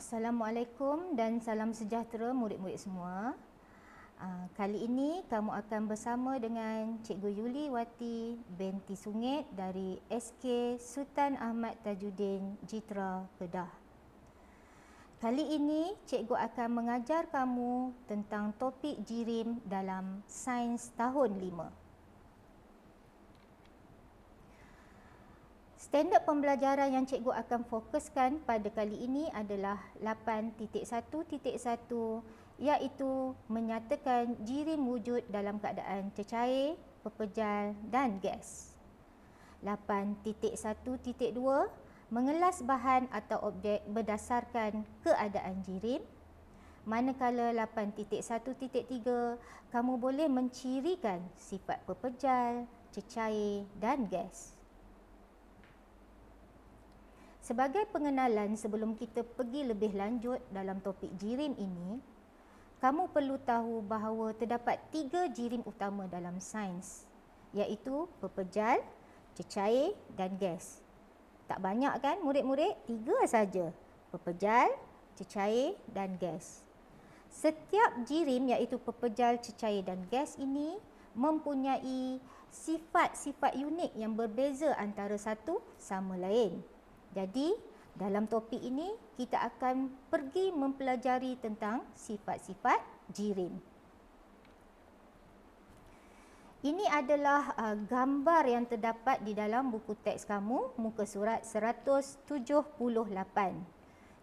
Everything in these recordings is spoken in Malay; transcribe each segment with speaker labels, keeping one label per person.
Speaker 1: Assalamualaikum dan salam sejahtera murid-murid semua. Kali ini kamu akan bersama dengan Cikgu Yuli Wati binti Sungit dari SK Sultan Ahmad Tajuddin Jitra Kedah. Kali ini cikgu akan mengajar kamu tentang topik jirim dalam sains tahun 5. Standard pembelajaran yang cikgu akan fokuskan pada kali ini adalah 8.1.1 iaitu menyatakan jirim wujud dalam keadaan cecair, pepejal dan gas. 8.1.2 mengelas bahan atau objek berdasarkan keadaan jirim. Manakala 8.1.3 kamu boleh mencirikan sifat pepejal, cecair dan gas. Sebagai pengenalan sebelum kita pergi lebih lanjut dalam topik jirim ini, kamu perlu tahu bahawa terdapat 3 jirim utama dalam sains, iaitu pepejal, cecair dan gas. Tak banyak kan murid-murid? 3 saja. Pepejal, cecair dan gas. Setiap jirim iaitu pepejal, cecair dan gas ini mempunyai sifat-sifat unik yang berbeza antara satu sama lain. Jadi, dalam topik ini kita akan pergi mempelajari tentang sifat-sifat jirim. Ini adalah gambar yang terdapat di dalam buku teks kamu, muka surat 178.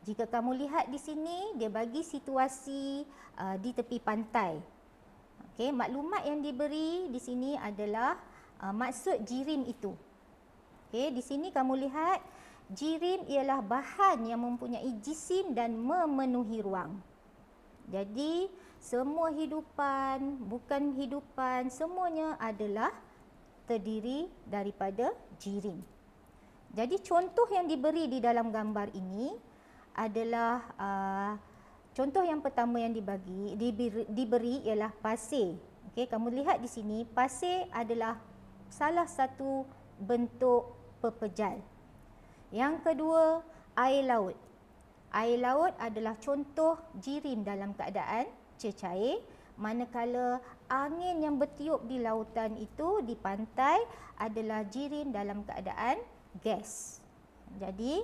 Speaker 1: Jika kamu lihat di sini, dia bagi situasi di tepi pantai. Okey, maklumat yang diberi di sini adalah maksud jirim itu. Okey, di sini kamu lihat jirim ialah bahan yang mempunyai jisim dan memenuhi ruang. Jadi, semua hidupan, bukan hidupan, semuanya adalah terdiri daripada jirim. Jadi, contoh yang diberi di dalam gambar ini adalah contoh yang pertama yang diberi ialah pasir. Okey, kamu lihat di sini, pasir adalah salah satu bentuk pepejal. Yang kedua, air laut. Air laut adalah contoh jirim dalam keadaan cecair, manakala angin yang bertiup di lautan itu di pantai adalah jirim dalam keadaan gas. Jadi,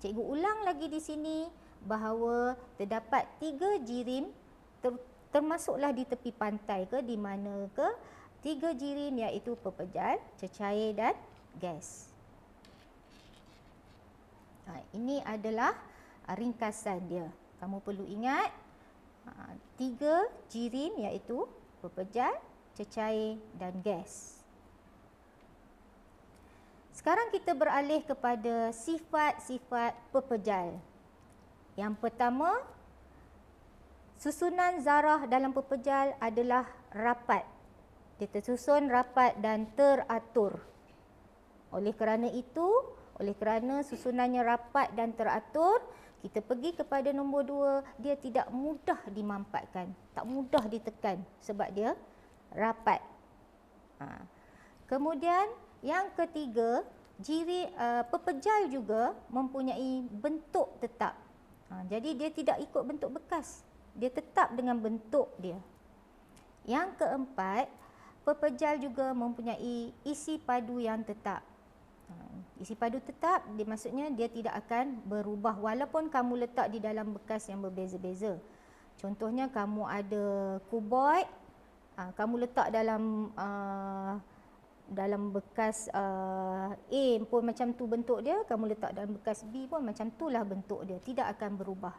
Speaker 1: cikgu ulang lagi di sini bahawa terdapat 3 jirim termasuklah di tepi pantai ke di mana ke 3 jirim iaitu pepejal, cecair dan gas. Ini adalah ringkasan dia. Kamu perlu ingat 3 jirim iaitu pepejal, cecair dan gas. Sekarang kita beralih kepada sifat-sifat pepejal. Yang pertama, susunan zarah dalam pepejal adalah rapat. Dia tersusun rapat dan teratur. Oleh kerana susunannya rapat dan teratur, kita pergi kepada nombor 2, dia tidak mudah dimampatkan, tak mudah ditekan sebab dia rapat. Kemudian yang ketiga, pepejal juga mempunyai bentuk tetap. Jadi dia tidak ikut bentuk bekas, dia tetap dengan bentuk dia. Yang keempat, pepejal juga mempunyai isi padu yang tetap. Isi padu tetap, maksudnya dia tidak akan berubah walaupun kamu letak di dalam bekas yang berbeza-beza. Contohnya kamu ada kuboid, kamu letak dalam bekas A pun macam tu bentuk dia, kamu letak dalam bekas B pun macam itulah bentuk dia, tidak akan berubah.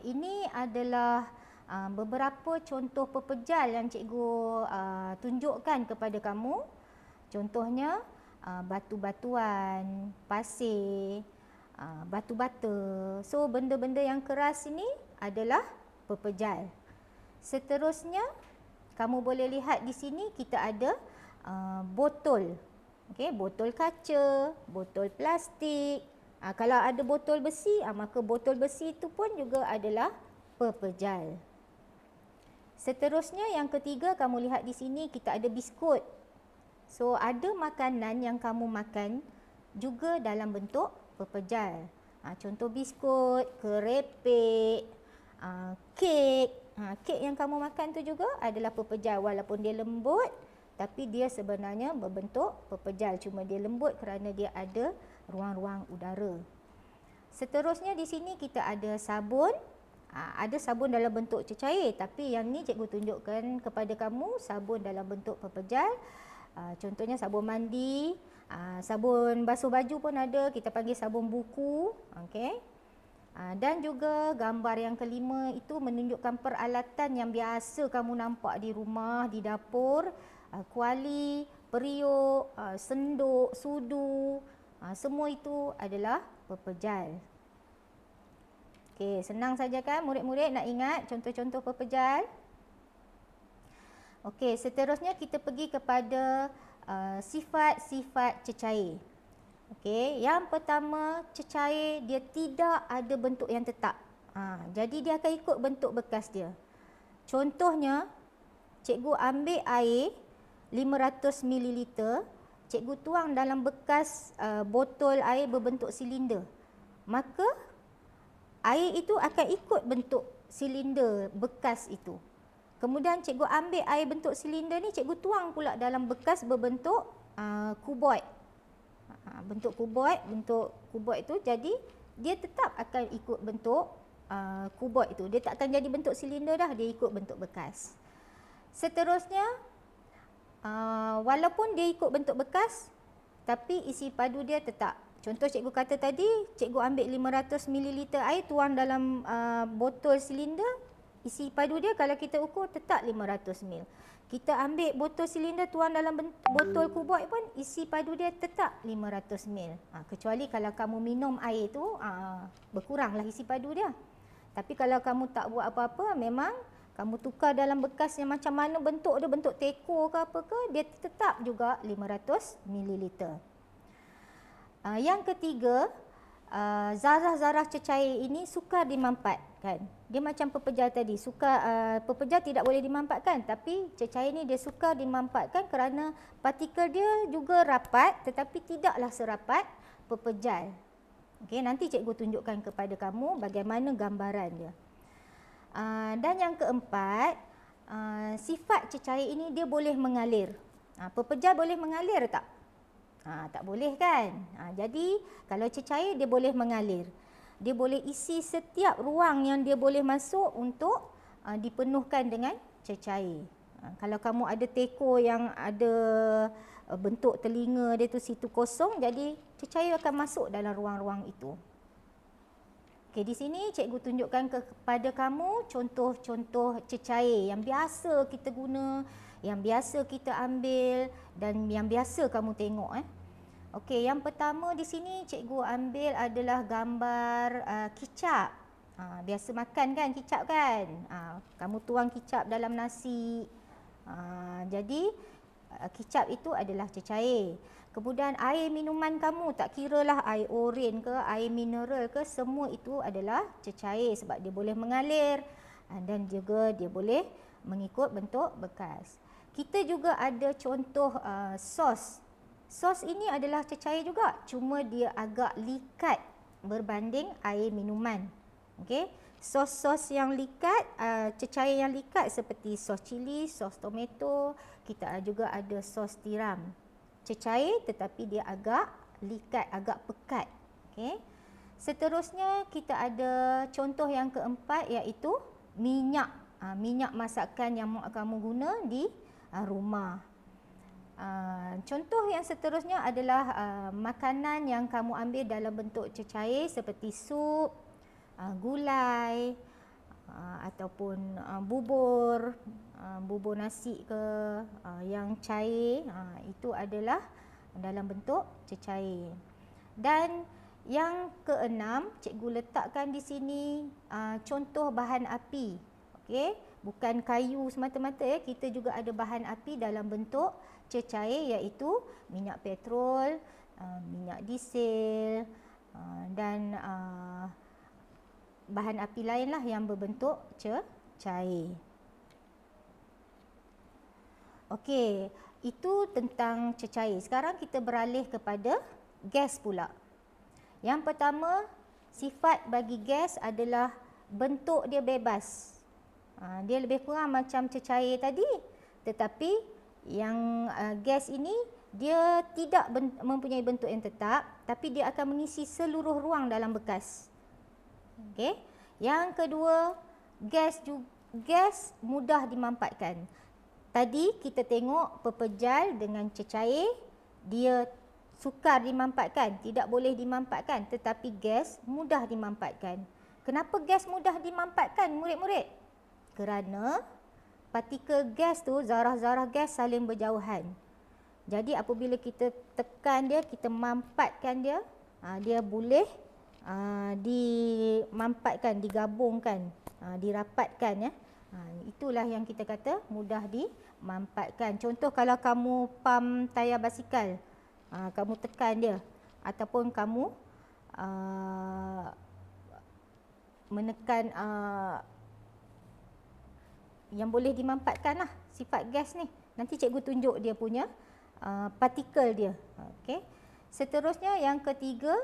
Speaker 1: Ini adalah beberapa contoh pepejal yang cikgu tunjukkan kepada kamu. Contohnya batu-batuan, pasir, batu bata. So benda-benda yang keras ini adalah pepejal. Seterusnya kamu boleh lihat di sini kita ada botol. Okey, botol kaca, botol plastik. Kalau ada botol besi, maka botol besi itu pun juga adalah pepejal. Seterusnya yang ketiga kamu lihat di sini kita ada biskut. So, ada makanan yang kamu makan juga dalam bentuk pepejal. Contoh biskut, kerepek, kek. Kek yang kamu makan tu juga adalah pepejal walaupun dia lembut, tapi dia sebenarnya berbentuk pepejal. Cuma dia lembut kerana dia ada ruang-ruang udara. Seterusnya di sini kita ada sabun. Ada sabun dalam bentuk cecair, tapi yang ni cikgu tunjukkan kepada kamu sabun dalam bentuk pepejal. Contohnya sabun mandi, sabun basuh baju pun ada, kita panggil sabun buku. Okey. Dan juga gambar yang kelima itu menunjukkan peralatan yang biasa kamu nampak di rumah, di dapur. Kuali, periuk, senduk, sudu, semua itu adalah pepejal. Okey, senang saja kan murid-murid nak ingat contoh-contoh pepejal? Okey, seterusnya kita pergi kepada sifat-sifat cecair. Okey, yang pertama, cecair dia tidak ada bentuk yang tetap. Jadi dia akan ikut bentuk bekas dia. Contohnya, cikgu ambil air 500 ml, cikgu tuang dalam bekas botol air berbentuk silinder. Maka air itu akan ikut bentuk silinder bekas itu. Kemudian cikgu ambil air bentuk silinder ni, cikgu tuang pula dalam bekas berbentuk kuboid. Bentuk kuboid itu, jadi dia tetap akan ikut bentuk kuboid itu. Dia tak akan jadi bentuk silinder dah, dia ikut bentuk bekas. Seterusnya, walaupun dia ikut bentuk bekas, tapi isi padu dia tetap. Contoh cikgu kata tadi, cikgu ambil 500 ml air, tuang dalam botol silinder, isi padu dia kalau kita ukur tetap 500 ml. Kita ambil botol silinder, tuang dalam botol kuboid pun, isi padu dia tetap 500 ml. Kecuali kalau kamu minum air tu, berkuranglah isi padu dia. Tapi kalau kamu tak buat apa-apa, memang kamu tukar dalam bekas yang macam mana bentuk dia, bentuk teko ke apa ke, dia tetap juga 500 ml. Yang ketiga, zarah-zarah cecair ini sukar dimampatkan. Dia macam pepejal tadi, pepejal tidak boleh dimampatkan, tapi cecair ini dia sukar dimampatkan kerana partikel dia juga rapat tetapi tidaklah serapat pepejal. Okey, nanti cikgu tunjukkan kepada kamu bagaimana gambaran dia. Dan yang keempat, sifat cecair ini dia boleh mengalir. Pepejal boleh mengalir tak? Tak boleh kan? Jadi kalau cecair dia boleh mengalir. Dia boleh isi setiap ruang yang dia boleh masuk untuk dipenuhkan dengan cecair. Kalau kamu ada teko yang ada bentuk telinga dia tu situ kosong, jadi cecair akan masuk dalam ruang-ruang itu. Okey, di sini cikgu tunjukkan kepada kamu contoh-contoh cecair yang biasa kita guna, yang biasa kita ambil dan yang biasa kamu tengok. Okey, yang pertama di sini cikgu ambil adalah gambar kicap. Biasa makan kan kicap kan? Kamu tuang kicap dalam nasi. Jadi kicap itu adalah cecair. Kemudian air minuman kamu, tak kiralah air oren ke, air mineral ke, semua itu adalah cecair sebab dia boleh mengalir dan juga dia boleh mengikut bentuk bekas. Kita juga ada contoh sos. Sos ini adalah cecair juga, cuma dia agak likat berbanding air minuman. Okey, sos-sos yang likat, cecair yang likat seperti sos cili, sos tomato, kita juga ada sos tiram. Cecair tetapi dia agak likat, agak pekat. Okey. Seterusnya kita ada contoh yang keempat iaitu minyak. Minyak masakan yang kamu guna di rumah. Contoh yang seterusnya adalah makanan yang kamu ambil dalam bentuk cecair seperti sup, gulai ataupun bubur nasi ke yang cair, itu adalah dalam bentuk cecair. Dan yang keenam, cikgu letakkan di sini contoh bahan api. Okey, bukan kayu semata-mata ya, kita juga ada bahan api dalam bentuk cecair iaitu minyak petrol, minyak diesel dan bahan api lainlah yang berbentuk cair. Okey, itu tentang cecair. Sekarang kita beralih kepada gas pula. Yang pertama, sifat bagi gas adalah bentuk dia bebas. Dia lebih kurang macam cecair tadi, tetapi yang gas ini dia tidak mempunyai bentuk yang tetap, tapi dia akan mengisi seluruh ruang dalam bekas. Okey. Yang kedua, gas mudah dimampatkan. Tadi kita tengok pepejal dengan cecair, dia sukar dimampatkan, tidak boleh dimampatkan, tetapi gas mudah dimampatkan. Kenapa gas mudah dimampatkan, murid-murid? Kerana partikel gas tu, zarah-zarah gas saling berjauhan. Jadi apabila kita tekan dia, kita mampatkan dia, dia boleh dimampatkan, digabungkan, dirapatkan, ya. Itulah yang kita kata mudah dimampatkan. Contoh kalau kamu pam tayar basikal, kamu tekan dia, ataupun kamu menekan yang boleh dimampatkan lah sifat gas ni. Nanti cikgu tunjuk dia punya partikel dia. Okey. Seterusnya yang ketiga,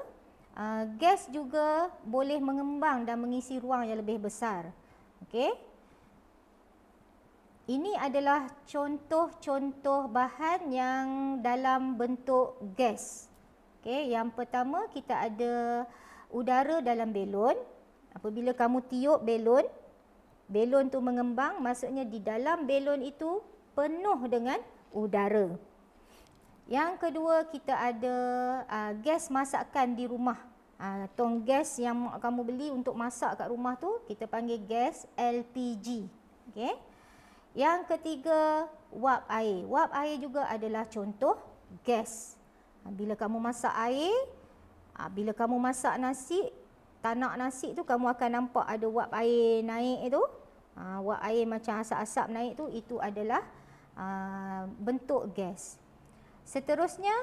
Speaker 1: gas juga boleh mengembang dan mengisi ruang yang lebih besar. Okey. Ini adalah contoh-contoh bahan yang dalam bentuk gas. Okey, yang pertama kita ada udara dalam belon. Apabila kamu tiup belon, belon tu mengembang, maksudnya di dalam belon itu penuh dengan udara. Yang kedua, kita ada gas masakan di rumah. Tong gas yang kamu beli untuk masak kat rumah tu kita panggil gas LPG. Okey. Yang ketiga, wap air. Wap air juga adalah contoh gas. Bila kamu masak air, bila kamu masak nasi, tanak nasi tu kamu akan nampak ada wap air naik itu. Wap air macam asap-asap naik tu, itu adalah bentuk gas. Seterusnya,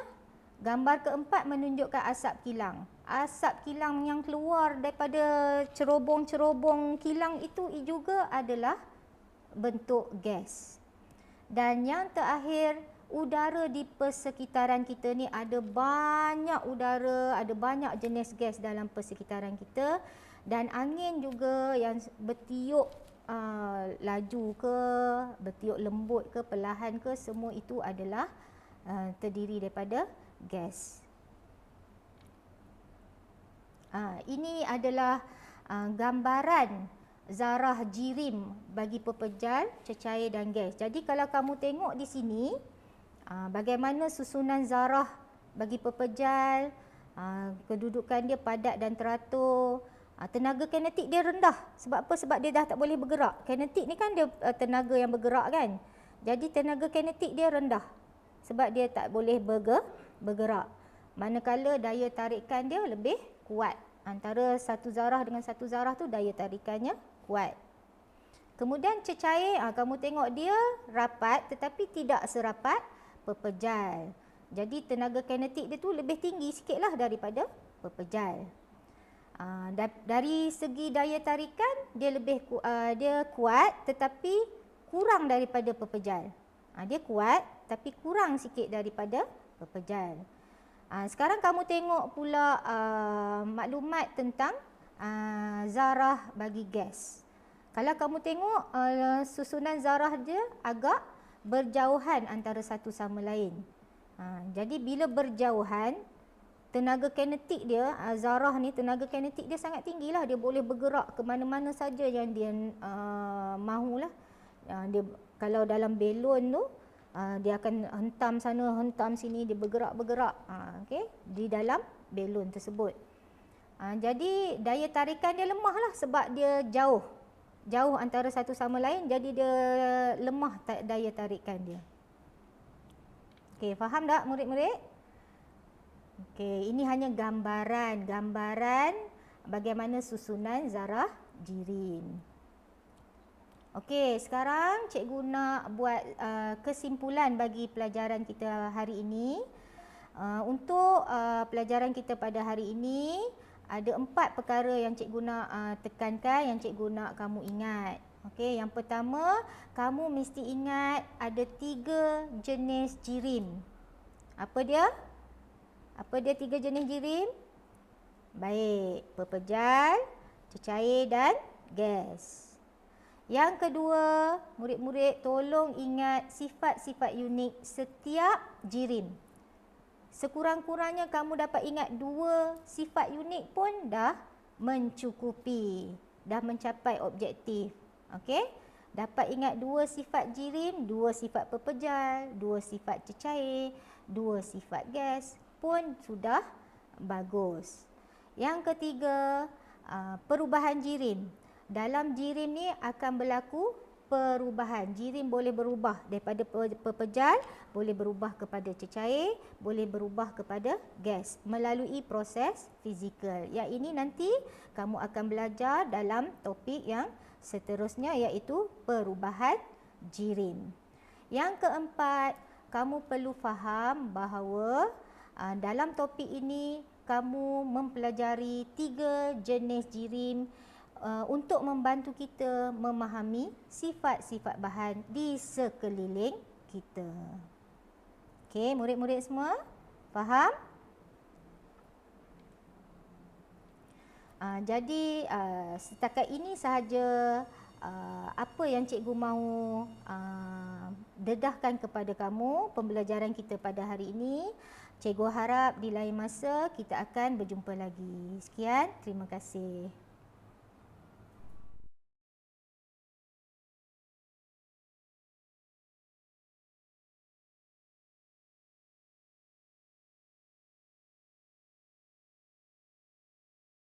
Speaker 1: gambar keempat menunjukkan asap kilang. Asap kilang yang keluar daripada cerobong-cerobong kilang itu juga adalah bentuk gas. Dan yang terakhir, udara di persekitaran kita ni ada banyak udara, ada banyak jenis gas dalam persekitaran kita, dan angin juga yang bertiup laju ke, bertiup lembut ke, perlahan ke, semua itu adalah terdiri daripada gas. Ini adalah gambaran zarah jirim bagi pepejal, cecair dan gas. Jadi kalau kamu tengok di sini, bagaimana susunan zarah bagi pepejal, kedudukan dia padat dan teratur. Tenaga kinetik dia rendah. Sebab apa? Sebab dia dah tak boleh bergerak. Kinetik ni kan dia tenaga yang bergerak kan. Jadi tenaga kinetik dia rendah sebab dia tak boleh bergerak. Manakala daya tarikan dia lebih kuat. Antara satu zarah dengan satu zarah tu daya tarikannya kuat. Kemudian cecair, kamu tengok dia rapat tetapi tidak serapat pepejal. Jadi tenaga kinetik dia tu lebih tinggi sikitlah daripada pepejal. Dari segi daya tarikan dia kuat tetapi kurang daripada pepejal. Dia kuat tapi kurang sikit daripada pepejal. Sekarang kamu tengok pula maklumat tentang zarah bagi gas. Kalau kamu tengok susunan zarah dia agak berjauhan antara satu sama lain. Jadi bila berjauhan, tenaga kinetik dia, zarah ni tenaga kinetik dia sangat tinggilah. Dia boleh bergerak ke mana-mana saja yang dia mahulah. Dia kalau dalam belon tu, dia akan hentam sana, hentam sini, dia bergerak-bergerak okey, di dalam belon tersebut. Jadi daya tarikan dia lemah lah sebab dia jauh antara satu sama lain, jadi dia lemah daya tarikan dia. Okey, faham tak murid-murid? Okey, ini hanya gambaran bagaimana susunan zarah jirim. Okey, sekarang cikgu nak buat kesimpulan bagi pelajaran kita hari ini. Untuk pelajaran kita pada hari ini, ada 4 perkara yang cikgu nak tekankan, yang cikgu nak kamu ingat. Okey, yang pertama, kamu mesti ingat ada 3 jenis jirim. Apa dia? Apa dia 3 jenis jirim? Baik, pepejal, cecair dan gas. Yang kedua, murid-murid tolong ingat sifat-sifat unik setiap jirim. Sekurang-kurangnya kamu dapat ingat 2 sifat unik pun dah mencukupi, dah mencapai objektif. Okey? Dapat ingat 2 sifat jirim, 2 sifat pepejal, 2 sifat cecair, 2 sifat gas pun sudah bagus. Yang ketiga, perubahan jirim. Dalam jirim ni akan berlaku perubahan. Jirim boleh berubah daripada pepejal, boleh berubah kepada cecair, boleh berubah kepada gas melalui proses fizikal. Yang ini nanti kamu akan belajar dalam topik yang seterusnya, iaitu perubahan jirim. Yang keempat, kamu perlu faham bahawa dalam topik ini kamu mempelajari 3 jenis jirim untuk membantu kita memahami sifat-sifat bahan di sekeliling kita. Okey, murid-murid semua faham? Jadi setakat ini sahaja apa yang cikgu mahu dedahkan kepada kamu pembelajaran kita pada hari ini. Cikgu harap di lain masa kita akan berjumpa lagi. Sekian, terima kasih.